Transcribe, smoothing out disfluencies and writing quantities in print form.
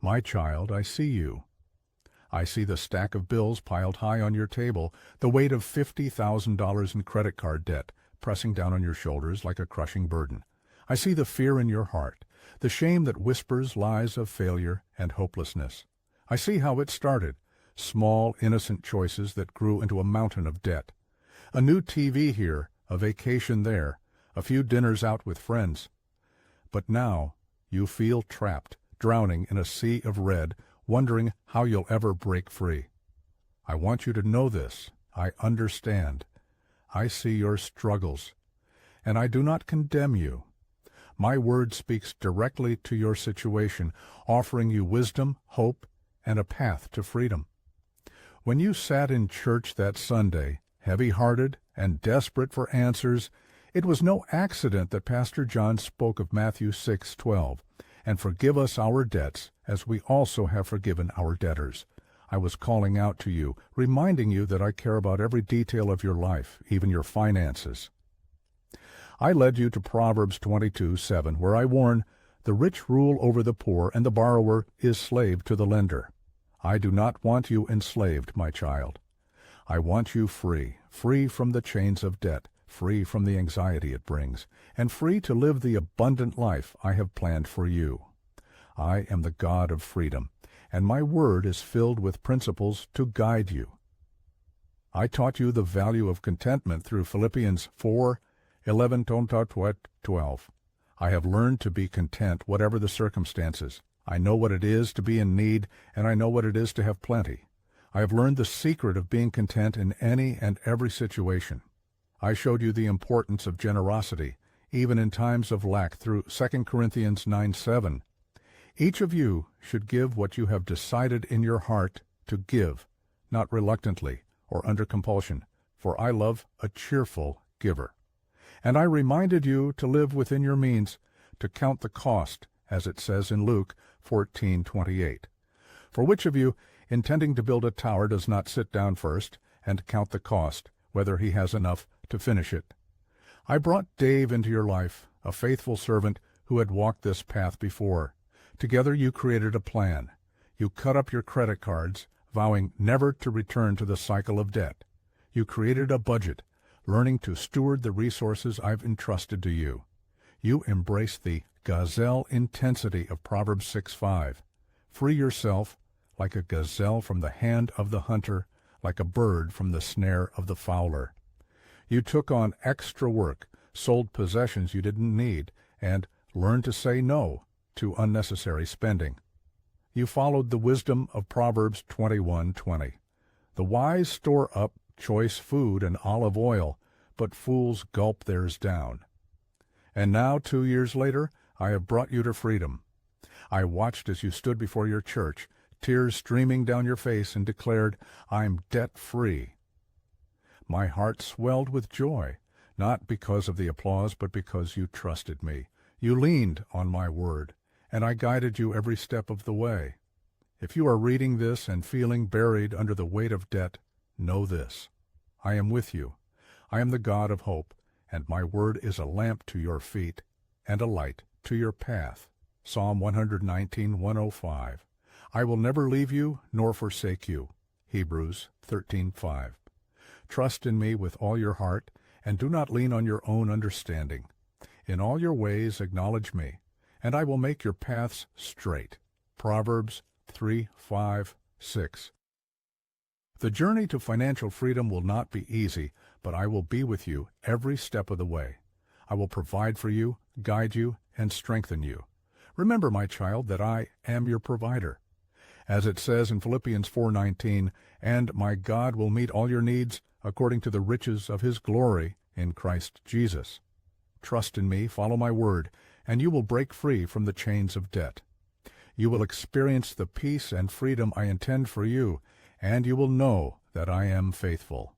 My child, I see you. I see the stack of bills piled high on your table, the weight of $50,000 in credit card debt pressing down on your shoulders like a crushing burden. I see the fear in your heart, the shame that whispers lies of failure and hopelessness. I see how it started, small, innocent choices that grew into a mountain of debt. A new TV here, a vacation there, a few dinners out with friends. But now you feel trapped, drowning in a sea of red, wondering how you'll ever break free. I want you to know this. I understand. I see your struggles, and I do not condemn you. My word speaks directly to your situation, offering you wisdom, hope, and a path to freedom. When you sat in church that Sunday, heavy-hearted and desperate for answers, it was no accident that Pastor John spoke of Matthew 6:12, and forgive us our debts, as we also have forgiven our debtors. I was calling out to you, reminding you that I care about every detail of your life, even your finances. I led you to Proverbs 22:7, where I warn, the rich rule over the poor, and the borrower is slave to the lender. I do not want you enslaved, my child. I want you free, free from the chains of debt, free from the anxiety it brings, and free to live the abundant life I have planned for you. I am the God of freedom, and my word is filled with principles to guide you. I taught you the value of contentment through Philippians 4:11-12. I have learned to be content whatever the circumstances. I know what it is to be in need, and I know what it is to have plenty. I have learned the secret of being content in any and every situation. I showed you the importance of generosity, even in times of lack, through 2 Corinthians 9:7. Each of you should give what you have decided in your heart to give, not reluctantly or under compulsion, for I love a cheerful giver. And I reminded you to live within your means, to count the cost, as it says in Luke 14:28. For which of you, intending to build a tower, does not sit down first and count the cost, whether he has enough to finish it? I brought Dave into your life, a faithful servant who had walked this path before. Together you created a plan. You cut up your credit cards, vowing never to return to the cycle of debt. You created a budget, learning to steward the resources I've entrusted to you. You embraced the gazelle intensity of Proverbs 6:5. Free yourself like a gazelle from the hand of the hunter, like a bird from the snare of the fowler. You took on extra work, sold possessions you didn't need, and learned to say no to unnecessary spending. You followed the wisdom of Proverbs 21:20. The wise store up choice food and olive oil, but fools gulp theirs down. And now, 2 years later, I have brought you to freedom. I watched as you stood before your church, tears streaming down your face, and declared, I'm debt-free. My heart swelled with joy, not because of the applause, but because you trusted me. You leaned on my word, and I guided you every step of the way. If you are reading this and feeling buried under the weight of debt, know this. I am with you. I am the God of hope, and my word is a lamp to your feet and a light to your path. Psalm 119:105. I will never leave you nor forsake you. Hebrews 13:5. Trust in me with all your heart, and do not lean on your own understanding. In all your ways acknowledge me, and I will make your paths straight. Proverbs 3:5-6. The journey to financial freedom will not be easy, but I will be with you every step of the way. I will provide for you, guide you, and strengthen you. Remember, my child, that I am your provider. As it says in Philippians 4:19, and my God will meet all your needs according to the riches of his glory in Christ Jesus. Trust in me, follow my word, and you will break free from the chains of debt. You will experience the peace and freedom I intend for you, and you will know that I am faithful.